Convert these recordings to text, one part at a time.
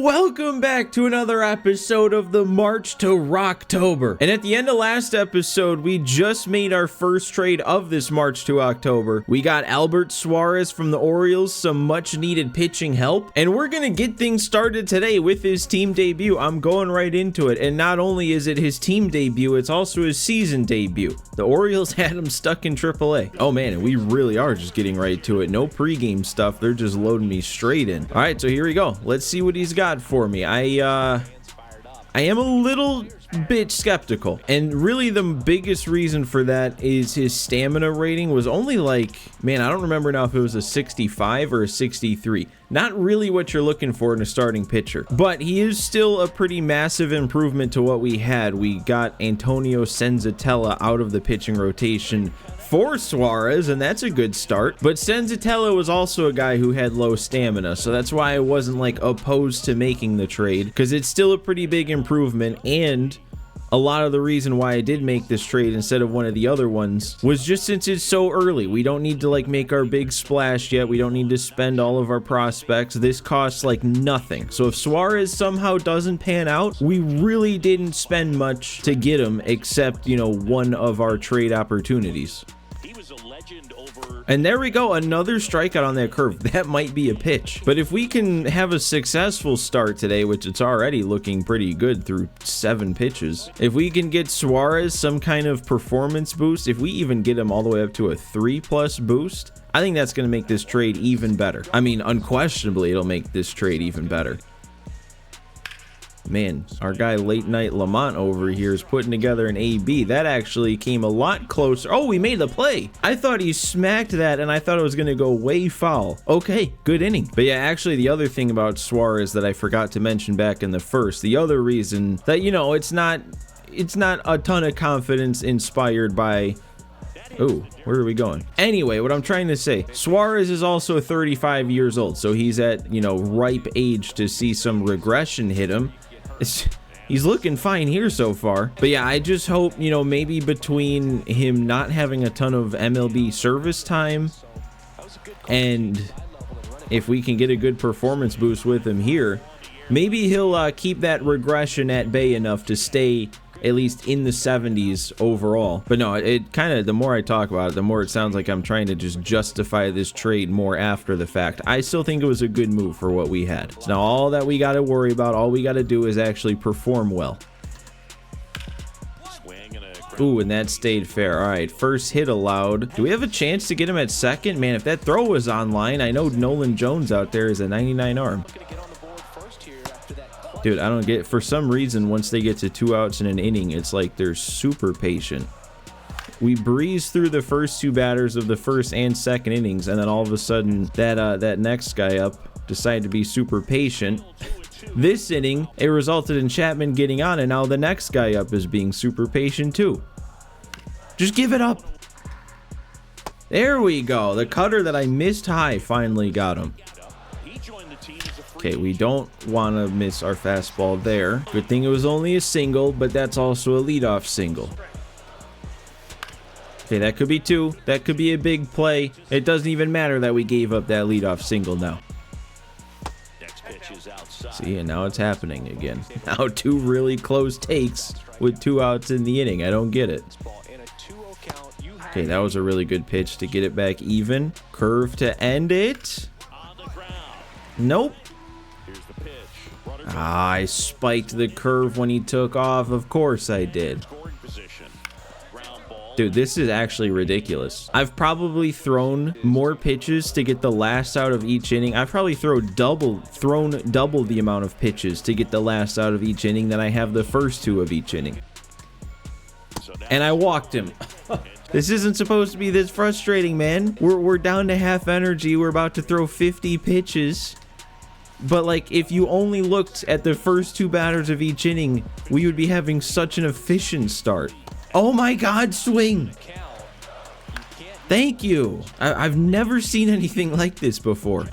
Welcome back to another episode of the March to Rocktober. And at the end of last episode, we just made our first trade of this March to October. We got Albert Suarez from the Orioles, some much needed pitching help, and we're gonna get things started today with his team debut. I'm going right into it, and not only is it his team debut, it's also his season debut. The Orioles had him stuck in AAA. Oh man, and we really are just getting right to it. No pregame stuff, they're just loading me straight in. All right, so here we go. Let's see what he's got for me. I am a little bit skeptical, and really the biggest reason for that is his stamina rating was only like, man, I don't remember now if it was a 65 or a 63. Not really what you're looking for in a starting pitcher, but he is still a pretty massive improvement to what we had. We got Antonio Senzatella out of the pitching rotation for Suarez, and that's a good start. But Senzatella was also a guy who had low stamina, so that's why I wasn't like opposed to making the trade, because it's still a pretty big improvement. And a lot of the reason why I did make this trade instead of one of the other ones was just since it's so early. We don't need to like make our big splash yet. We don't need to spend all of our prospects. This costs like nothing. So if Suarez somehow doesn't pan out, we really didn't spend much to get him, except, you know, one of our trade opportunities. And there we go, another strikeout on that curve. That might be a pitch. But if we can have a successful start today, which it's already looking pretty good through 7 pitches, if we can get Suarez some kind of performance boost, if we even get him all the way up to a 3+ boost, I think that's going to make this trade even better. I mean, unquestionably, it'll make this trade even better. Man, our guy Late Night Lamont over here is putting together an AB. That actually came a lot closer. Oh, we made the play. I thought he smacked that, and I thought it was going to go way foul. Okay, good inning. But yeah, actually, the other thing about Suarez that I forgot to mention back in the first, the other reason that, you know, it's not a ton of confidence inspired by... Oh, where are we going? Anyway, what I'm trying to say, Suarez is also 35 years old, so he's at, you know, ripe age to see some regression hit him. He's looking fine here so far. But yeah, I just hope, you know, maybe between him not having a ton of MLB service time and if we can get a good performance boost with him here, maybe he'll keep that regression at bay enough to stay at least in the 70s overall. But no, it kind of, the more I talk about it, the more it sounds like I'm trying to just justify this trade more after the fact. I still think it was a good move for what we had. So now all that we got to worry about, all we got to do is actually perform well. Ooh, and that stayed fair. All right, first hit allowed. Do we have a chance to get him at second? Man, if that throw was online, I know Nolan Jones out there is a 99 arm. Dude, I don't get, for some reason, once they get to 2 outs in an inning, it's like they're super patient. We breeze through the first 2 batters of the first and second innings, and then all of a sudden, that next guy up decided to be super patient. This inning, it resulted in Chapman getting on, and now the next guy up is being super patient too. Just give it up. There we go. The cutter that I missed high finally got him. Okay, we don't want to miss our fastball there. Good thing it was only a single, but that's also a leadoff single. Okay, that could be 2. That could be a big play. It doesn't even matter that we gave up that leadoff single now. See, and now it's happening again. Now 2 really close takes with 2 outs in the inning. I don't get it. Okay, that was a really good pitch to get it back even. Curve to end it. Nope. I spiked the curve when he took off. Of course I did. Dude, this is actually ridiculous. I've probably thrown more pitches to get the last out of each inning. I've probably thrown double the amount of pitches to get the last out of each inning than I have the first 2 of each inning. And I walked him. This isn't supposed to be this frustrating, man. We're down to half energy. We're about to throw 50 pitches. But like, if you only looked at the first 2 batters of each inning, we would be having such an efficient start. Oh my God, swing. Thank you. I've never seen anything like this before.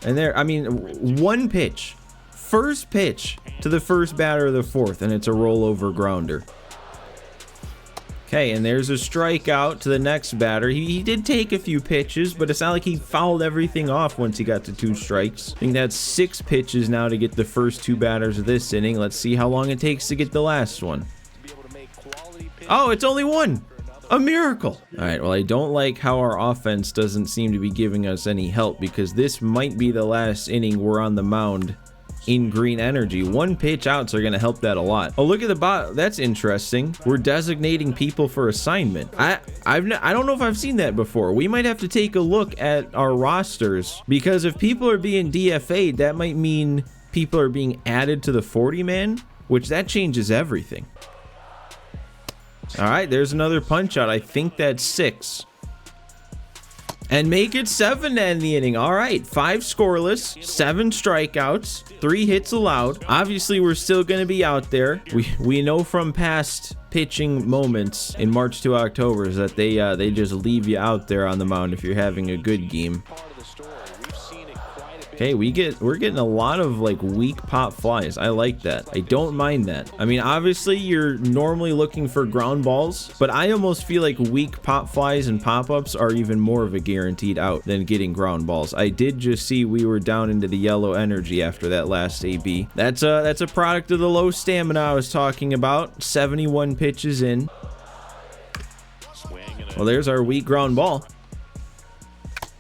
And there, I mean, 1 pitch. First pitch to the first batter of the 4th, and it's a rollover grounder. Okay, and there's a strikeout to the next batter. He did take a few pitches, but it's not like he fouled everything off once he got to 2 strikes. I think that's 6 pitches now to get the first 2 batters of this inning. Let's see how long it takes to get the last one. Oh, it's only 1. A miracle. All right, well, I don't like how our offense doesn't seem to be giving us any help, because this might be the last inning we're on the mound in green energy. 1 pitch outs are going to help that a lot. Oh, look at the bot. That's interesting. We're designating people for assignment. I don't know if I've seen that before. We might have to take a look at our rosters, because if people are being DFA'd, that might mean people are being added to the 40-man, which that changes everything. All right, there's another punch out. I think that's 6. And make it 7 to end the inning. All right, 5 scoreless, 7 strikeouts, 3 hits allowed. Obviously, we're still going to be out there. We know from past pitching moments in March to October is that they just leave you out there on the mound if you're having a good game. Okay, we're getting a lot of like weak pop flies. I like that. I don't mind that. I mean, obviously you're normally looking for ground balls, but I almost feel like weak pop flies and pop-ups are even more of a guaranteed out than getting ground balls. I did just see we were down into the yellow energy after that last AB. That's a product of the low stamina I was talking about. 71 pitches in. Well, there's our weak ground ball.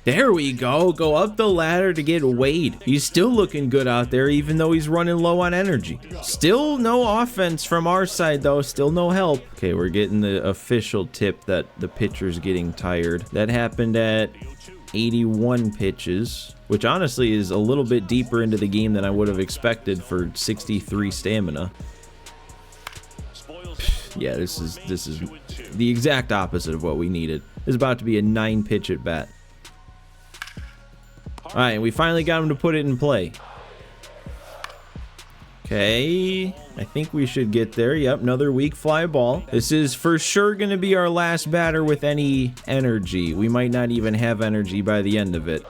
There we go. Go up the ladder to get Wade. He's still looking good out there, even though he's running low on energy. Still no offense from our side, though. Still no help. Okay, we're getting the official tip that the pitcher's getting tired. That happened at 81 pitches, which honestly is a little bit deeper into the game than I would have expected for 63 stamina. Yeah, this is the exact opposite of what we needed. This is about to be a 9-pitch at bat. All right, we finally got him to put it in play. Okay, I think we should get there. Yep, another weak fly ball. This is for sure going to be our last batter with any energy. We might not even have energy by the end of it.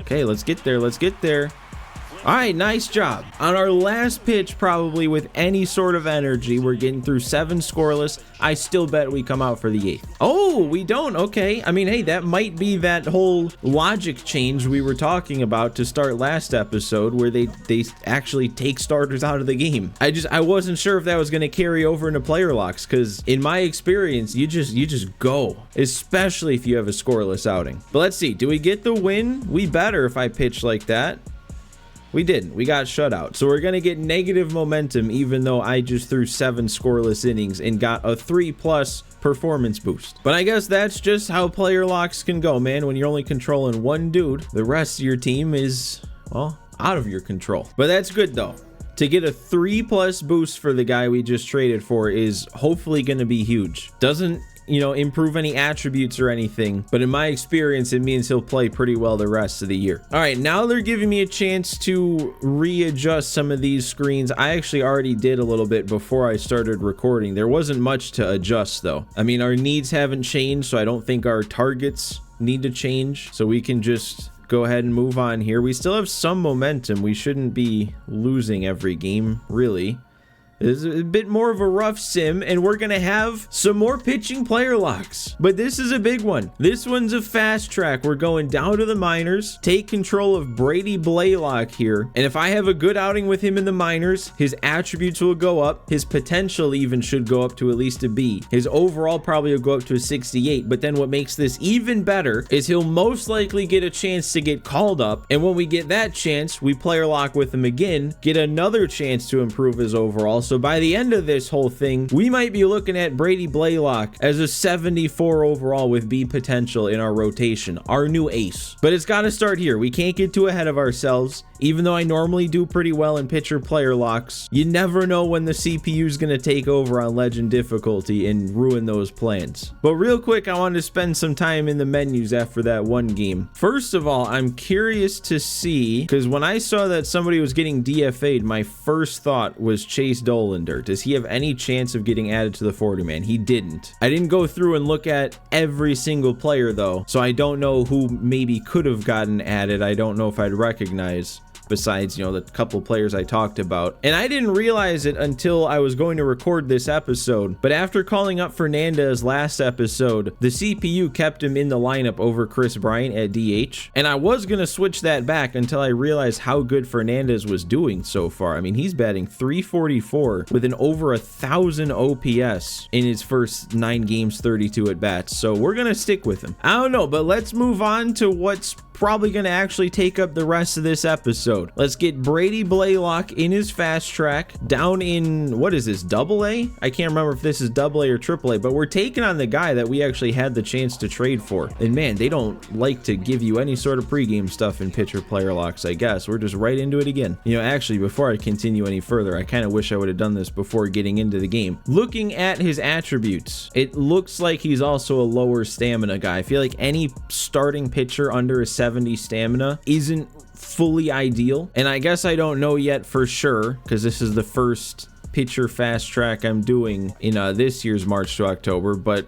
Okay, let's get there. Let's get there. All right, nice job. On our last pitch, probably with any sort of energy, we're getting through 7 scoreless. I still bet we come out for the 8th. Oh, we don't. Okay. I mean, hey, that might be that whole logic change we were talking about to start last episode, where they actually take starters out of the game. I wasn't sure if that was going to carry over into player locks, because in my experience, you just go, especially if you have a scoreless outing. But let's see. Do we get the win? We better if I pitch like that. We didn't. We got shut out. So we're going to get negative momentum, even though I just threw 7 scoreless innings and got a 3+ performance boost. But I guess that's just how player locks can go, man. When you're only controlling one dude, the rest of your team is, well, out of your control. But that's good, though. To get a 3+ boost for the guy we just traded for is hopefully going to be huge. Doesn't, improve any attributes or anything, but in my experience, it means he'll play pretty well the rest of the year. All right, now they're giving me a chance to readjust some of these screens. I actually already did a little bit before I started recording. There wasn't much to adjust, though. I mean, our needs haven't changed, so I don't think our targets need to change, so we can just go ahead and move on here. We still have some momentum. We shouldn't be losing every game, really. It's a bit more of a rough sim, and we're going to have some more pitching player locks. But this is a big one. This one's a fast track. We're going down to the minors, take control of Brady Blaylock here. And if I have a good outing with him in the minors, his attributes will go up. His potential even should go up to at least a B. His overall probably will go up to a 68. But then what makes this even better is he'll most likely get a chance to get called up. And when we get that chance, we player lock with him again, get another chance to improve his overall. So by the end of this whole thing, we might be looking at Brady Blaylock as a 74 overall with B potential in our rotation, our new ace. But it's got to start here. We can't get too ahead of ourselves. Even though I normally do pretty well in pitcher player locks, you never know when the CPU is going to take over on legend difficulty and ruin those plans. But real quick, I wanted to spend some time in the menus after that one game. First of all, I'm curious to see, because when I saw that somebody was getting DFA'd, my first thought was Chase Dolan. Dollander. Does he have any chance of getting added to the 40-man? He didn't. I didn't go through and look at every single player though, so I don't know who maybe could have gotten added. I don't know if I'd recognize, besides, you know, the couple players I talked about. And I didn't realize it until I was going to record this episode, but after calling up Fernandez last episode, the CPU kept him in the lineup over Chris Bryant at DH, and I was gonna switch that back until I realized how good Fernandez was doing so far. I mean, he's batting 344 with an over 1,000 OPS in his first 9 games, 32 at bats, so we're gonna stick with him. I don't know, but let's move on to what's probably going to actually take up the rest of this episode. Let's get Brady Blaylock in his fast track down in, what is this, AA? I can't remember if this is AA or AAA, but we're taking on the guy that we actually had the chance to trade for. And man, they don't like to give you any sort of pregame stuff in pitcher player locks, I guess. We're just right into it again. You know, actually, before I continue any further, I kind of wish I would have done this before getting into the game. Looking at his attributes, it looks like he's also a lower stamina guy. I feel like any starting pitcher under a 70 stamina isn't fully ideal, and I guess I don't know yet for sure because this is the first pitcher fast track I'm doing in this year's March to October, but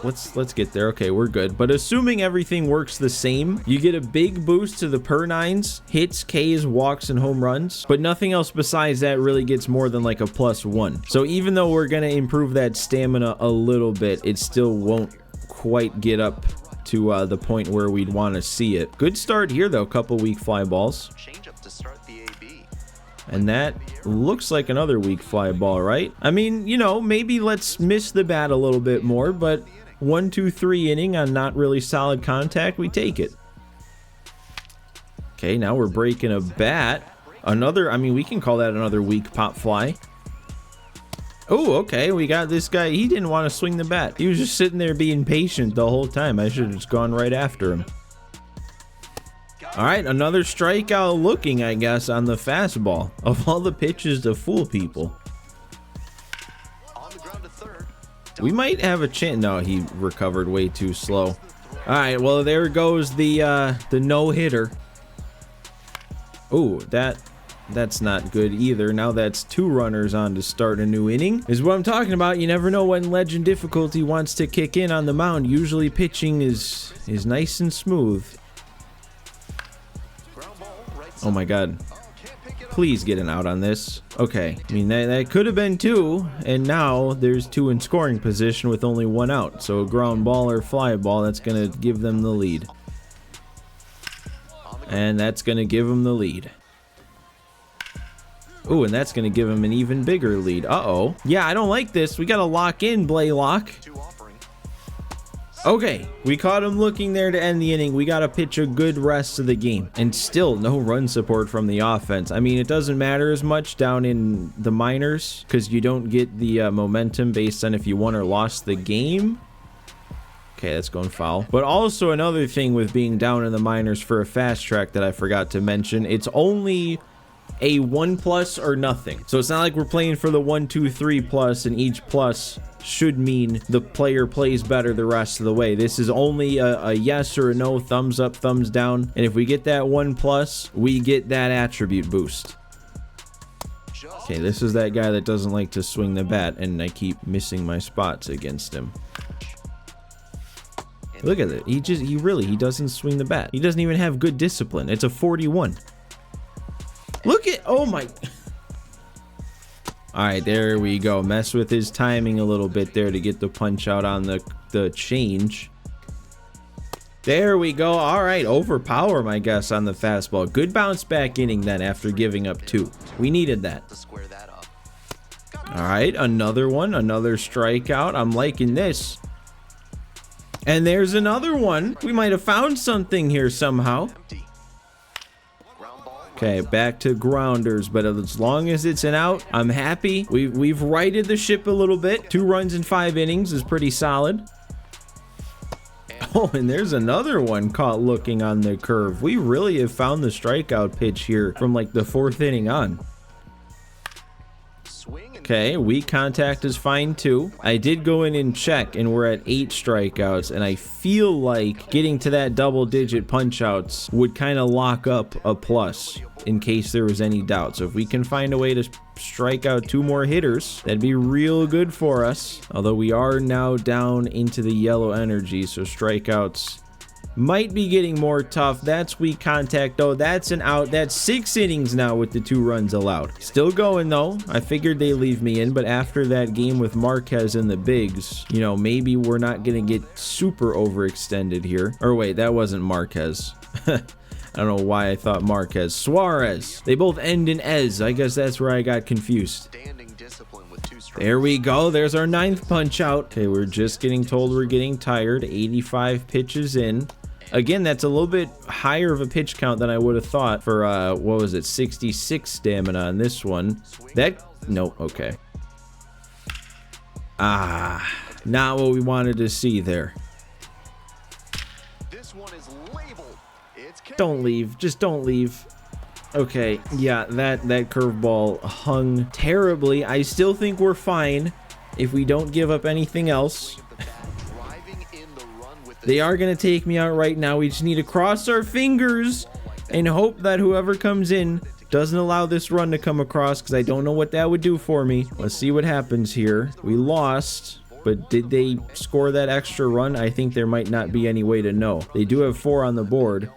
let's get there. Okay, we're good. But assuming everything works the same, you get a big boost to the per nines, hits, Ks, walks, and home runs, but nothing else besides that really gets more than like a +1. So even though we're gonna improve that stamina a little bit, it still won't quite get up to the point where we'd want to see it. Good start here though, couple weak fly balls. And that looks like another weak fly ball, right? I mean, you know, maybe let's miss the bat a little bit more, but 1, 2, 3 inning on not really solid contact, we take it. Okay, now we're breaking a bat. Another, I mean, we can call that another weak pop fly. Oh, okay, we got this guy. He didn't want to swing the bat. He was just sitting there being patient the whole time. I should have just gone right after him. All right, another strikeout looking, I guess, on the fastball. Of all the pitches to fool people. We might have a chance. No, he recovered way too slow. All right, well, there goes the no-hitter. Oh, that's not good either. Now that's 2 runners on to start a new inning. Is what I'm talking about. You never know when legend difficulty wants to kick in on the mound. Usually pitching is nice and smooth. Oh my god. Please get an out on this. Okay. I mean, that could have been 2, and now there's 2 in scoring position with only 1 out. So a ground ball or fly ball, that's going to give them the lead. And that's going to give them the lead. Ooh, and that's going to give him an even bigger lead. Uh-oh. Yeah, I don't like this. We got to lock in Blaylock. Okay, we caught him looking there to end the inning. We got to pitch a good rest of the game. And still no run support from the offense. I mean, it doesn't matter as much down in the minors because you don't get the momentum based on if you won or lost the game. Okay, that's going foul. But also another thing with being down in the minors for a fast track that I forgot to mention, it's only a 1+ or nothing. So it's not like we're playing for the 1, 2, 3+, and each plus should mean the player plays better the rest of the way. This is only a yes or a no, thumbs up, thumbs down. And if we get that 1+, we get that attribute boost. Okay, this is that guy that doesn't like to swing the bat, and I keep missing my spots against him. Look at it. He doesn't swing the bat. He doesn't even have good discipline. It's a 41. Look at, oh my. All right, there we go. Mess with his timing a little bit there to get the punch out on the change. There we go. All right, overpower him, I guess, on the fastball. Good bounce back inning then after giving up 2. We needed that. All right, another one, another strikeout. I'm liking this. And there's another one. We might have found something here somehow. Okay, back to grounders, but as long as it's an out, I'm happy. We've righted the ship a little bit. 2 runs in 5 innings is pretty solid. Oh, and there's another one caught looking on the curve. We really have found the strikeout pitch here from like the 4th inning on. Okay, weak contact is fine too. I did go in and check, and we're at 8 strikeouts, and I feel like getting to that double-digit punch-outs would kind of lock up a plus in case there was any doubt. So if we can find a way to strike out 2 more hitters, that'd be real good for us. Although we are now down into the yellow energy, so strikeouts might be getting more tough. That's weak contact though. That's an out. That's 6 innings now with the 2 runs allowed. Still going though. I figured they leave me in, but after that game with Marquez and the bigs, you know, maybe we're not gonna get super overextended here. Or wait, that wasn't Marquez. I don't know why I thought Marquez. Suarez. They both end in Ez. I guess that's where I got confused. There we go. There's our 9th punch out. Okay, we're just getting told we're getting tired. 85 pitches in. Again, that's a little bit higher of a pitch count than I would have thought for, what was it, 66 stamina on this one. Nope, okay. Not what we wanted to see there. Don't leave. Just don't leave. Okay, yeah, that curveball hung terribly. I still think we're fine if we don't give up anything else. They are going to take me out right now. We just need to cross our fingers and hope that whoever comes in doesn't allow this run to come across, because I don't know what that would do for me. Let's see what happens here. We lost, but did they score that extra run? I think there might not be any way to know. They do have 4 on the board.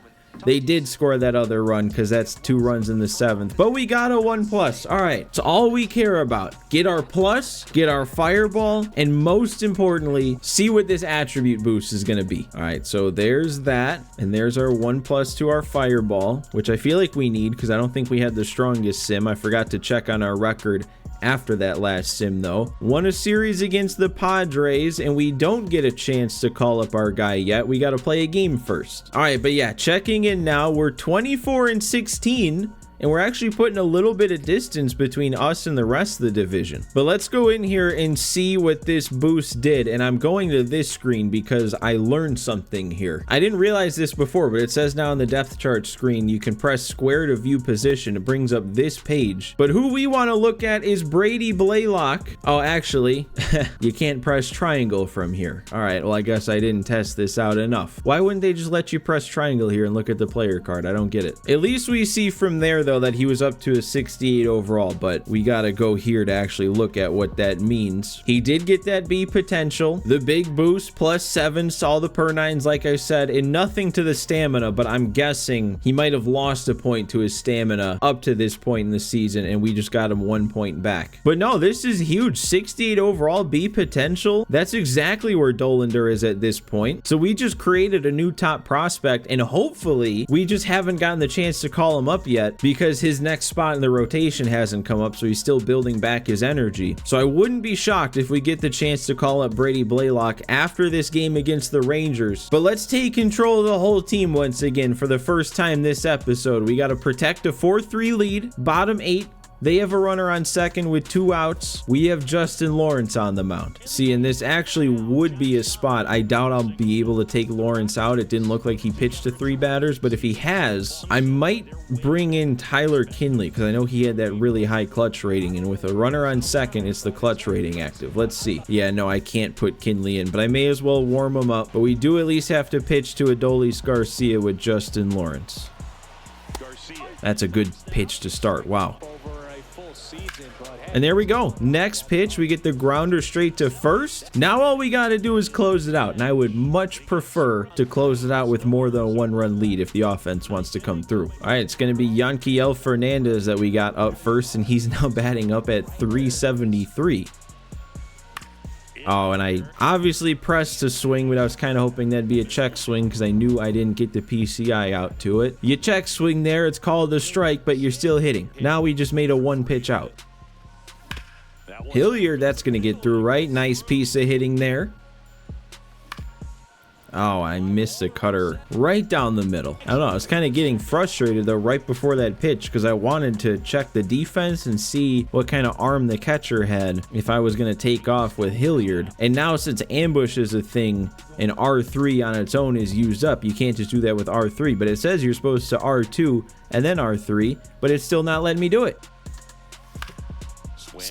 They did score that other run because that's 2 runs in the 7th, but we got a 1+. All right, it's all we care about. Get our plus, get our fireball, and most importantly, see what this attribute boost is going to be. All right, so there's that, and there's our 1+ to our fireball, which I feel like we need because I don't think we had the strongest sim. I forgot to check on our record after that last sim though. Won a series against the Padres, and we don't get a chance to call up our guy yet. We got to play a game first. All right, but yeah, checking in now. We're 24-16, and we're actually putting a little bit of distance between us and the rest of the division. But let's go in here and see what this boost did. And I'm going to this screen because I learned something here. I didn't realize this before, but it says now on the depth chart screen, you can press square to view position. It brings up this page. But who we want to look at is Brady Blaylock. Oh, actually, you can't press triangle from here. All right, well, I guess I didn't test this out enough. Why wouldn't they just let you press triangle here and look at the player card? I don't get it. At least we see from there, though, that he was up to a 68 overall, but we gotta go here to actually look at what that means. He did get that B potential, the big boost, +7, saw the per 9s like I said, and nothing to the stamina, but I'm guessing he might have lost a point to his stamina up to this point in the season, and we just got him 1 point back. But no, this is huge. 68 overall, B potential. That's exactly where Dollander is at this point. So we just created a new top prospect, and hopefully we just haven't gotten the chance to call him up yet because his next spot in the rotation hasn't come up, so he's still building back his energy. So I wouldn't be shocked if we get the chance to call up Brady Blaylock after this game against the Rangers. But let's take control of the whole team once again for the first time this episode. We got to protect a 4-3 lead, bottom 8. They have a runner on second with 2 outs. We have Justin Lawrence on the mound. See, and this actually would be a spot. I doubt I'll be able to take Lawrence out. It didn't look like he pitched to 3 batters, but if he has, I might bring in Tyler Kinley because I know he had that really high clutch rating, and with a runner on second, it's the clutch rating active. Let's see. Yeah, no, I can't put Kinley in, but I may as well warm him up. But we do at least have to pitch to Adolis Garcia with Justin Lawrence. That's a good pitch to start. Wow. And there we go. Next pitch, we get the grounder straight to first. Now all we got to do is close it out, and I would much prefer to close it out with more than a 1-run lead if the offense wants to come through. All right, it's going to be Yanquiel Fernandez that we got up first, and he's now batting up at 373. Oh, and I obviously pressed to swing, but I was kind of hoping that'd be a check swing because I knew I didn't get the PCI out to it. You check swing there, it's called a strike, but you're still hitting. Now we just made a 1 pitch out. Hilliard, that's going to get through, right? Nice piece of hitting there. Oh, I missed a cutter right down the middle. I don't know. I was kind of getting frustrated, though, right before that pitch because I wanted to check the defense and see what kind of arm the catcher had if I was going to take off with Hilliard. And now since ambush is a thing and R3 on its own is used up, you can't just do that with R3. But it says you're supposed to R2 and then R3, but it's still not letting me do it.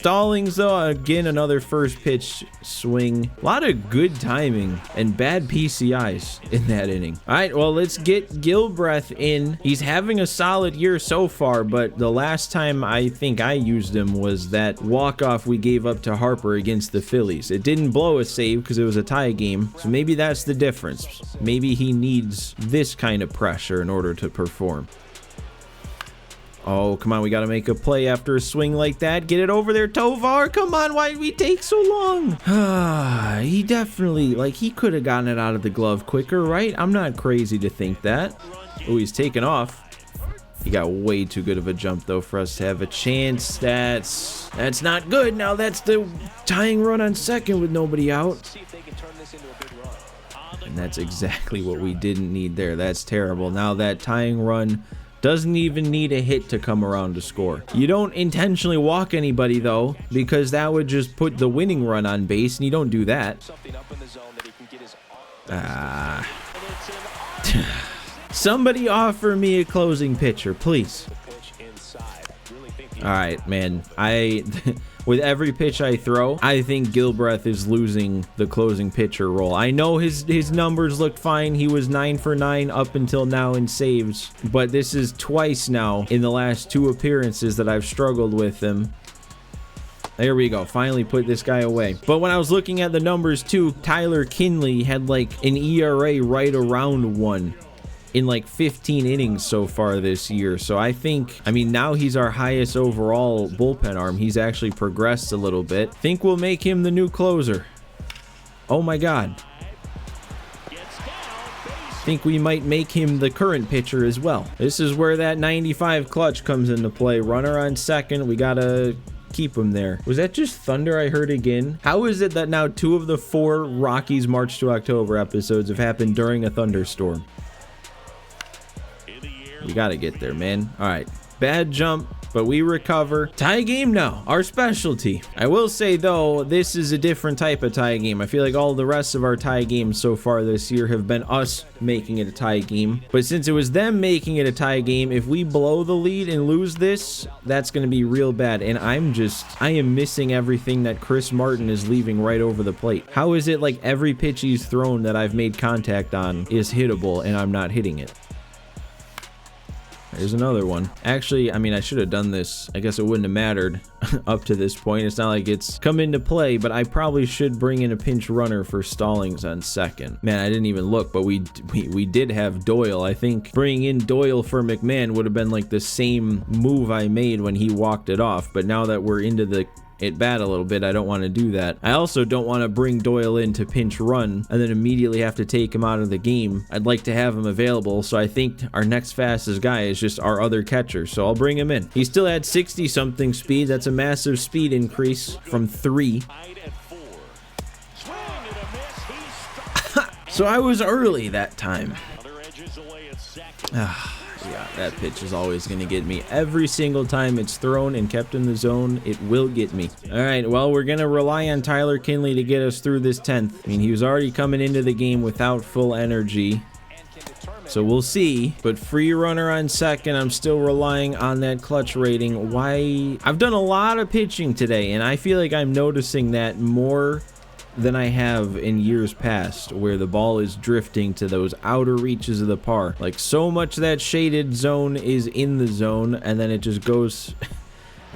Stallings, though, again, another first pitch swing. A lot of good timing and bad PCIs in that inning. All right, well, let's get Gilbreth in. He's having a solid year so far, but the last time I think I used him was that walk-off we gave up to Harper against the Phillies. It didn't blow a save because it was a tie game, so maybe that's the difference. Maybe he needs this kind of pressure in order to perform. Oh, come on, we got to make a play after a swing like that. Get it over there, Tovar. Come on, why did we take so long? He definitely, like, he could have gotten it out of the glove quicker, right? I'm not crazy to think that. Oh, he's taken off. He got way too good of a jump, though, for us to have a chance. That's not good. Now that's the tying run on second with nobody out. And that's exactly what we didn't need there. That's terrible. Now that tying run doesn't even need a hit to come around to score. You don't intentionally walk anybody, though, because that would just put the winning run on base, and you don't do that. Somebody offer me a closing pitcher, please. All right, man. With every pitch I throw, I think Gilbreth is losing the closing pitcher role. I know his numbers looked fine. He was 9 for 9 up until now in saves, but this is twice now in the last 2 appearances that I've struggled with him. There we go. Finally put this guy away. But when I was looking at the numbers too, Tyler Kinley had like an ERA right around 1 in like 15 innings so far this year. So I think, I mean, now he's our highest overall bullpen arm. He's actually progressed a little bit. Think we'll make him the new closer. Oh my God. Think we might make him the current pitcher as well. This is where that 95 clutch comes into play. Runner on second. We gotta keep him there. Was that just thunder I heard again? How is it that now 2 of the 4 Rockies March to October episodes have happened during a thunderstorm? We gotta get there, man. All right, bad jump, but we recover. Tie game now, our specialty. I will say, though, this is a different type of tie game. I feel like all the rest of our tie games so far this year have been us making it a tie game. But since it was them making it a tie game, if we blow the lead and lose this, that's gonna be real bad. And I am missing everything that Chris Martin is leaving right over the plate. How is it like every pitch he's thrown that I've made contact on is hittable and I'm not hitting it? There's another one. Actually, I mean, I should have done this. I guess it wouldn't have mattered up to this point. It's not like it's come into play, but I probably should bring in a pinch runner for Stallings on second. Man, I didn't even look, but we did have Doyle. I think bringing in Doyle for McMahon would have been like the same move I made when he walked it off. But now that we're into the at bat a little bit, I don't want to do that. I also don't want to bring Doyle in to pinch run and then immediately have to take him out of the game. I'd like to have him available, so I think our next fastest guy is just our other catcher, so I'll bring him in. He still had 60 something speed. That's a massive speed increase from 3. So I was early that time. Yeah, that pitch is always going to get me. Every single time it's thrown and kept in the zone, it will get me. All right, well, we're going to rely on Tyler Kinley to get us through this 10th. I mean, he was already coming into the game without full energy, so we'll see. But free runner on second, I'm still relying on that clutch rating. Why? I've done a lot of pitching today, and I feel like I'm noticing that more than I have in years past, where the ball is drifting to those outer reaches of the park. Like, so much that shaded zone is in the zone, and then it just goes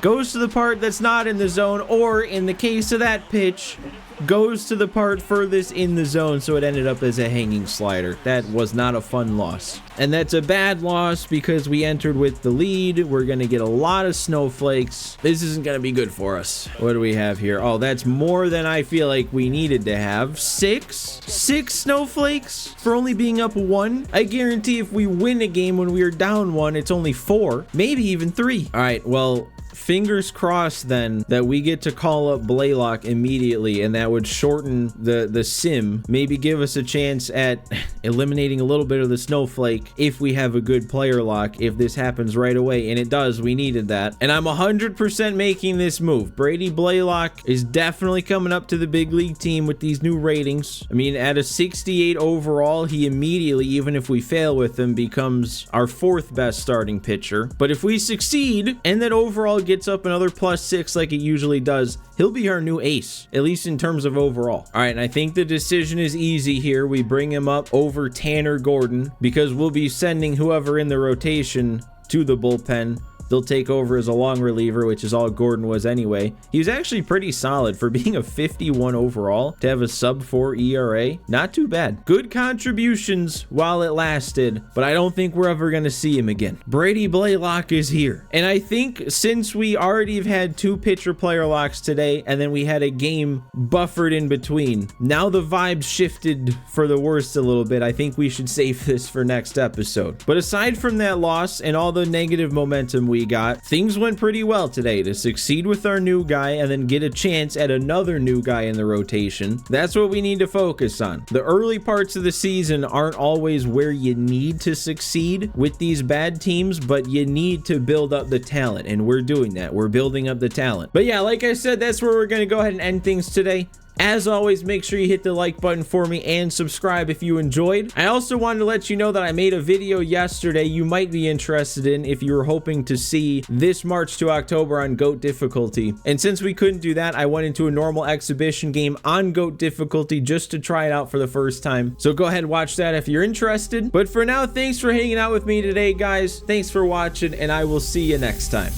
to the part that's not in the zone, or in the case of that pitch, goes to the part furthest in the zone, so it ended up as a hanging slider. That was not a fun loss. And that's a bad loss because we entered with the lead. We're going to get a lot of snowflakes. This isn't going to be good for us. What do we have here? Oh, that's more than I feel like we needed to have. 6 snowflakes for only being up 1. I guarantee if we win a game when we are down 1, it's only 4, maybe even 3. All right, well, fingers crossed then that we get to call up Blaylock immediately, and that would shorten the sim, maybe give us a chance at eliminating a little bit of the snowflake if we have a good player lock, if this happens right away. And it does. We needed that, and I'm 100% making this move. Brady Blaylock is definitely coming up to the big league team with these new ratings. I mean, at a 68 overall, he immediately, even if we fail with him, becomes our 4th best starting pitcher. But if we succeed and that overall gets up another +6 like it usually does, he'll be our new ace, at least in terms of overall. All right, and I think the decision is easy here. We bring him up over Tanner Gordon because we'll be sending whoever in the rotation to the bullpen. They'll take over as a long reliever, which is all Gordon was anyway. He was actually pretty solid for being a 51 overall to have a sub-4 ERA. Not too bad. Good contributions while it lasted, but I don't think we're ever going to see him again. Brady Blaylock is here. And I think since we already have had 2 pitcher player locks today, and then we had a game buffered in between, now the vibe shifted for the worst a little bit. I think we should save this for next episode. But aside from that loss and all the negative momentum we got, things went pretty well today to succeed with our new guy and then get a chance at another new guy in the rotation. That's what we need to focus on. The early parts of the season aren't always where you need to succeed with these bad teams, but you need to build up the talent, and we're doing that. We're building up the talent. But yeah, like I said, that's where we're going to go ahead and end things today. As always, make sure you hit the like button for me and subscribe if you enjoyed. I also wanted to let you know that I made a video yesterday you might be interested in if you were hoping to see this March to October on GOAT difficulty. And since we couldn't do that, I went into a normal exhibition game on GOAT difficulty just to try it out for the first time. So go ahead and watch that if you're interested. But for now, thanks for hanging out with me today, guys. Thanks for watching, and I will see you next time.